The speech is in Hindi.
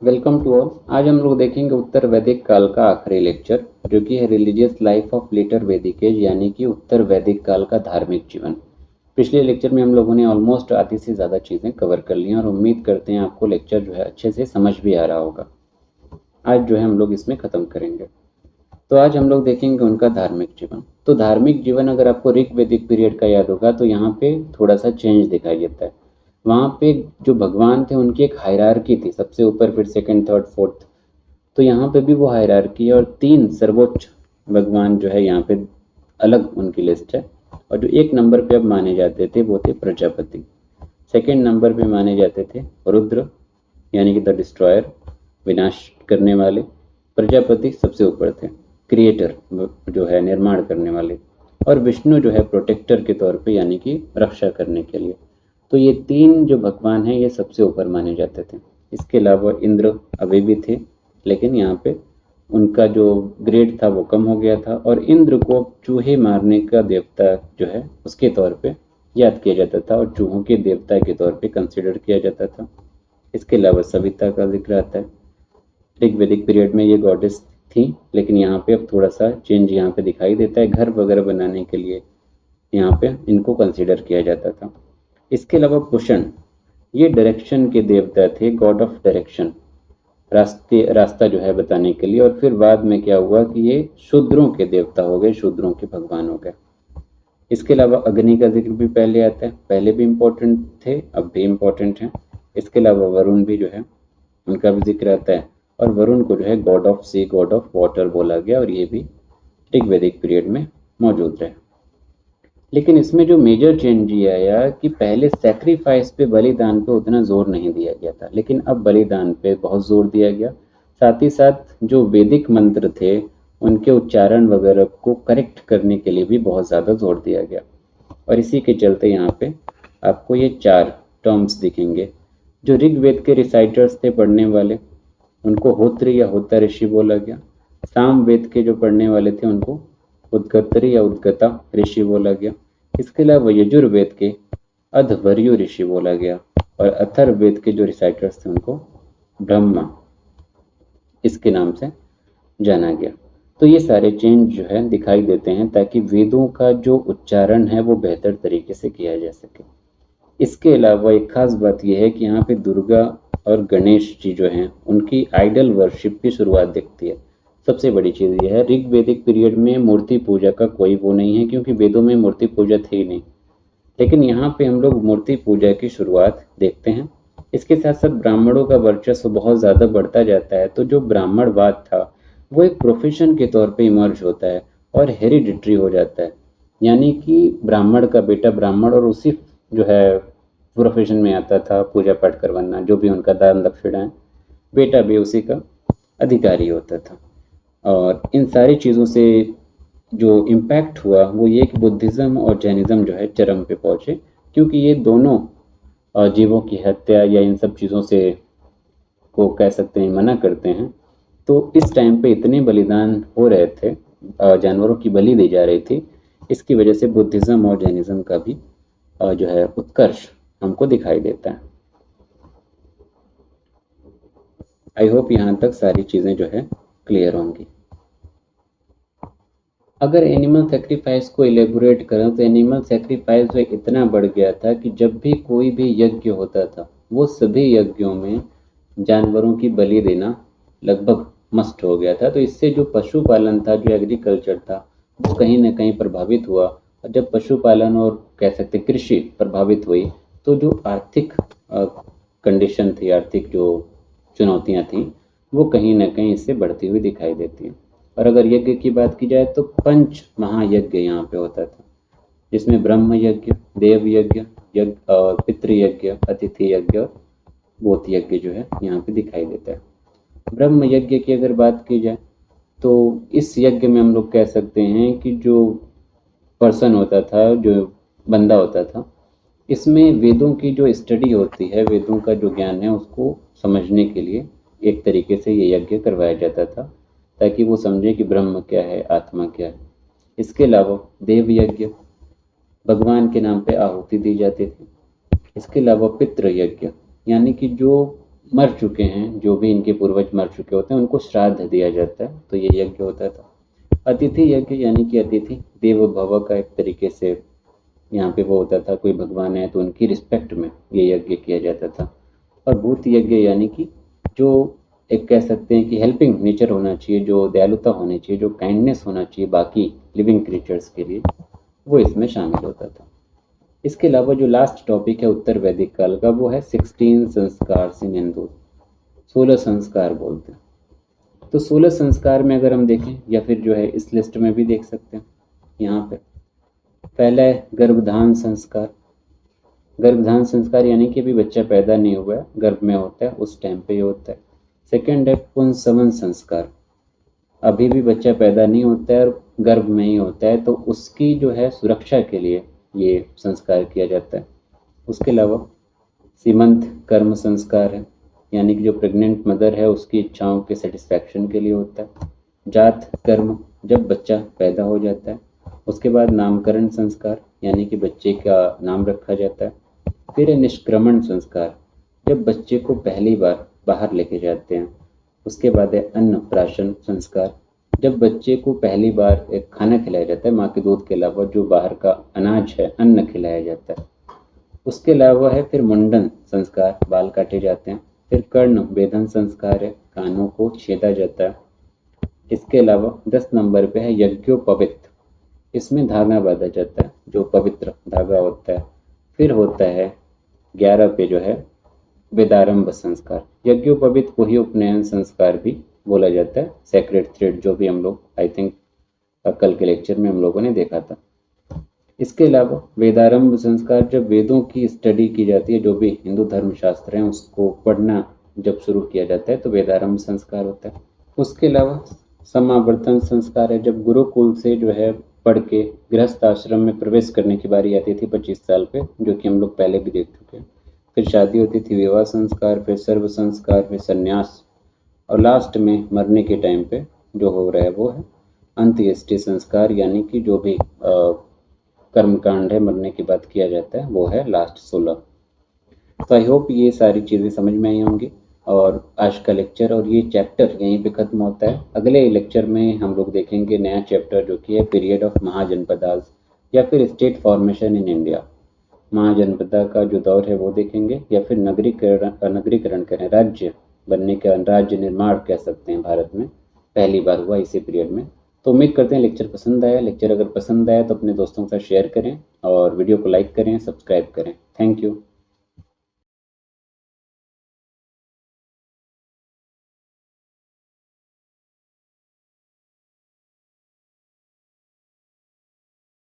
Welcome to all. आज हम लोग देखेंगे उत्तर वैदिक काल का आखिरी लेक्चर, जो कि है रिलीजियस लाइफ ऑफ लेटर वैदिक एज, यानी कि उत्तर वैदिक काल का धार्मिक जीवन। पिछले लेक्चर में हम लोगों ने ऑलमोस्ट आधी से ज़्यादा चीज़ें कवर कर ली हैं और उम्मीद करते हैं आपको लेक्चर जो है अच्छे से समझ भी आ रहा होगा। आज जो है हम लोग इसमें ख़त्म करेंगे। तो आज हम लोग देखेंगे उनका धार्मिक जीवन। तो धार्मिक जीवन अगर आपको ऋग वैदिक पीरियड का याद होगा तो यहाँ पे थोड़ा सा चेंज दिखाई देता है। वहाँ पे जो भगवान थे उनकी एक हायरार्की थी, सबसे ऊपर, फिर सेकंड, थर्ड, फोर्थ। तो यहाँ पे भी वो हायरार्की है और तीन सर्वोच्च भगवान जो है यहाँ पे अलग उनकी लिस्ट है। और जो एक नंबर पे अब माने जाते थे वो थे प्रजापति। सेकंड नंबर पे माने जाते थे रुद्र, यानी कि द डिस्ट्रॉयर, विनाश करने वाले। प्रजापति सबसे ऊपर थे, क्रिएटर जो है निर्माण करने वाले। और विष्णु जो है प्रोटेक्टर के तौर पे, यानी कि रक्षा करने के लिए। तो ये तीन जो भगवान हैं ये सबसे ऊपर माने जाते थे। इसके अलावा इंद्र अभी भी थे, लेकिन यहाँ पे उनका जो ग्रेड था वो कम हो गया था और इंद्र को चूहे मारने का देवता जो है उसके तौर पे याद किया जाता था और चूहों के देवता के तौर पे कंसिडर किया जाता था। इसके अलावा सविता का जिक्र आता है। ऋग्वैदिक पीरियड में ये गॉडेस थी, लेकिन यहाँ पे अब थोड़ा सा चेंज यहाँ पे दिखाई देता है। घर वगैरह बनाने के लिए यहाँ पे इनको कंसिडर किया जाता था। इसके अलावा पुषण, ये डायरेक्शन के देवता थे, गॉड ऑफ डायरेक्शन, रास्ता जो है बताने के लिए। और फिर बाद में क्या हुआ कि ये शूद्रों के देवता हो गए, शूद्रों के भगवान हो गए। इसके अलावा अग्नि का जिक्र भी पहले आता है, पहले भी इम्पोर्टेंट थे, अब भी इम्पोर्टेंट हैं। इसके अलावा वरुण भी जो है उनका भी जिक्र आता है और वरुण को जो है god of sea, god of water बोला गया और ये भी ऋग्वैदिक पीरियड में मौजूद रहे। लेकिन इसमें जो मेजर चेंज ये आया कि पहले सेक्रीफाइस पे, बलिदान पे उतना जोर नहीं दिया गया था, लेकिन अब बलिदान पे बहुत जोर दिया गया। साथ ही साथ जो वैदिक मंत्र थे उनके उच्चारण वगैरह को करेक्ट करने के लिए भी बहुत ज़्यादा जोर दिया गया। और इसी के चलते यहाँ पे आपको ये चार टर्म्स दिखेंगे। जो ऋग्वेद के रिसाइटर्स थे, पढ़ने वाले, उनको होत्र या होता ऋषि बोला गया। साम वेद के जो पढ़ने वाले थे उनको उद्गतरी या उद्गता ऋषि बोला गया। इसके अलावा यजुर्वेद के अध्वर्यु ऋषि बोला गया और अथर्ववेद के जो रिसाइटर्स थे उनको ब्रह्मा इसके नाम से जाना गया। तो ये सारे चेंज जो है दिखाई देते हैं ताकि वेदों का जो उच्चारण है वो बेहतर तरीके से किया जा सके। इसके अलावा एक खास बात यह है कि यहाँ पे दुर्गा और गणेश जी जो हैं उनकी आइडल वर्शिप की शुरुआत दिखती है। सबसे बड़ी चीज़ यह है, ऋग्वैदिक पीरियड में मूर्ति पूजा का कोई वो नहीं है, क्योंकि वेदों में मूर्ति पूजा थी ही नहीं। लेकिन यहाँ पे हम लोग मूर्ति पूजा की शुरुआत देखते हैं। इसके साथ साथ ब्राह्मणों का वर्चस्व बहुत ज़्यादा बढ़ता जाता है। तो जो ब्राह्मणवाद था वो एक प्रोफेशन के तौर पे इमर्ज होता है और हेरिडिटरी हो जाता है, यानी कि ब्राह्मण का बेटा ब्राह्मण और उसी जो है प्रोफेशन में आता था पूजा पाठ करवाना, जो भी उनका दान दक्षिणा है, बेटा भी उसी का अधिकारी होता था। और इन सारी चीज़ों से जो इम्पैक्ट हुआ वो ये कि बुद्धिज़्म और जैनिज़्म जो है चरम पे पहुँचे, क्योंकि ये दोनों जीवों की हत्या या इन सब चीज़ों से को कह सकते हैं मना करते हैं। तो इस टाइम पे इतने बलिदान हो रहे थे, जानवरों की बलि दी जा रही थी, इसकी वजह से बुद्धिज़्म और जैनिज़्म का भी जो है उत्कर्ष हमको दिखाई देता है। आई होप यहाँ तक सारी चीज़ें जो है क्लियर होंगी। अगर एनिमल सेक्रीफाइस को इलेबोरेट करें तो एनिमल सेक्रीफाइस जो इतना बढ़ गया था कि जब भी कोई भी यज्ञ होता था वो सभी यज्ञों में जानवरों की बलि देना लगभग मस्ट हो गया था। तो इससे जो पशुपालन था, जो एग्रीकल्चर था, वो कहीं ना कहीं प्रभावित हुआ। और जब पशुपालन और कह सकते कृषि प्रभावित हुई तो जो आर्थिक कंडीशन थी, आर्थिक जो चुनौतियाँ थीं, वो कहीं ना कहीं इससे बढ़ती हुई दिखाई देती हैं। और अगर यज्ञ की बात की जाए तो पंच महायज्ञ यहाँ पे होता था, जिसमें ब्रह्म यज्ञ, देव यज्ञ, पितृयज्ञ, अतिथि यज्ञ और बोध यज्ञ जो है यहाँ पे दिखाई देता है। ब्रह्म यज्ञ की अगर बात की जाए तो इस यज्ञ में हम लोग कह सकते हैं कि जो पर्सन होता था, जो बंदा होता था, इसमें वेदों की जो स्टडी होती है, वेदों का जो ज्ञान है उसको समझने के लिए एक तरीके से ये यज्ञ करवाया जाता था, ताकि वो समझे कि ब्रह्म क्या है, आत्मा क्या है। इसके अलावा देव यज्ञ, भगवान के नाम पे आहुति दी जाती थी। इसके अलावा पितृ यज्ञ, यानी कि जो मर चुके हैं, जो भी इनके पूर्वज मर चुके होते हैं, उनको श्राद्ध दिया जाता है, तो ये यज्ञ होता था। अतिथि यज्ञ यानी कि अतिथि देवो भव का एक तरीके से यहाँ पे वो होता था, कोई भगवान है तो उनकी रिस्पेक्ट में ये यज्ञ किया जाता था। और भूत यज्ञ यानी कि जो एक कह सकते हैं कि हेल्पिंग नेचर होना चाहिए, जो दयालुता होनी चाहिए, जो काइंडनेस होना चाहिए बाकी लिविंग क्रिएचर्स के लिए, वो इसमें शामिल होता था। इसके अलावा जो लास्ट टॉपिक है उत्तर वैदिक काल का, वो है 16 संस्कार इन हिंदू, 16 संस्कार बोलते हैं। तो 16 संस्कार में अगर हम देखें, या फिर जो है इस लिस्ट में भी देख सकते हैं, यहाँ पे पहला है गर्भधान संस्कार। गर्भधान संस्कार यानी कि अभी बच्चा पैदा नहीं हुआ है, गर्भ में होता है, उस टाइम पे ये होता है। सेकेंड है पुंसवन संस्कार, अभी भी बच्चा पैदा नहीं होता है और गर्भ में ही होता है, तो उसकी जो है सुरक्षा के लिए ये संस्कार किया जाता है। उसके अलावा सीमंत कर्म संस्कार है, यानी कि जो प्रेग्नेंट मदर है उसकी इच्छाओं के सेटिस्फैक्शन के लिए होता है। जात कर्म, जब बच्चा पैदा हो जाता है। उसके बाद नामकरण संस्कार, यानी कि बच्चे का नाम रखा जाता है। फिर है निष्क्रमण संस्कार, जब बच्चे को पहली बार बाहर लेके जाते हैं। उसके बाद है अन्नप्राशन संस्कार, जब बच्चे को पहली बार एक खाना खिलाया जाता है, माँ के दूध के अलावा जो बाहर का अनाज है, अन्न खिलाया जाता है। उसके अलावा है फिर मुंडन संस्कार, बाल काटे जाते हैं। फिर कर्ण वेधन संस्कार है, कानों को छेदा जाता है। इसके अलावा 10 नंबर पे है यज्ञोपवीत, इसमें धागा बांधा जाता है, जो पवित्र धागा होता है। फिर होता है 11 पे जो है वेदारंभ संस्कार, यज्ञोपवीत को ही उपनयन संस्कार भी बोला जाता है, सेक्रेट थ्रेड, जो भी हम लोग आई थिंक कल के लेक्चर में हम लोगों ने देखा था। इसके अलावा वेदारंभ संस्कार, जब वेदों की स्टडी की जाती है, जो भी हिंदू धर्मशास्त्र हैं उसको पढ़ना जब शुरू किया जाता है तो वेदारंभ संस्कार होता है। उसके अलावा समावर्तन संस्कार है, जब गुरुकुल से जो है पढ़ के गृहस्थ आश्रम में प्रवेश करने की बारी आती थी 25 साल पे, जो कि हम लोग पहले भी देख चुके हैं। फिर शादी होती थी, विवाह संस्कार, फिर सर्व संस्कार, फिर संन्यास, और लास्ट में मरने के टाइम पे जो हो रहा है वो है अंत्येष्टि संस्कार, यानी कि जो भी कर्मकांड है मरने के बाद किया जाता है वो है लास्ट 16। तो आई होप ये सारी चीज़ें समझ में आई होंगी, और आज का लेक्चर और ये चैप्टर यहीं पे ख़त्म होता है। अगले लेक्चर में हम लोग देखेंगे नया चैप्टर, जो कि है पीरियड ऑफ महाजनपदास, या फिर state formation in India. Mahajanapada का जो दौर है वो देखेंगे, या फिर नगरीकरण करें, राज्य बनने का, राज्य निर्माण कह सकते हैं, भारत में पहली बार हुआ इसी पीरियड में। तो उम्मीद करते हैं लेक्चर पसंद आया। लेक्चर अगर पसंद आया तो अपने दोस्तों के साथ शेयर करें, और वीडियो को लाइक करें, सब्सक्राइब करें। Thank you.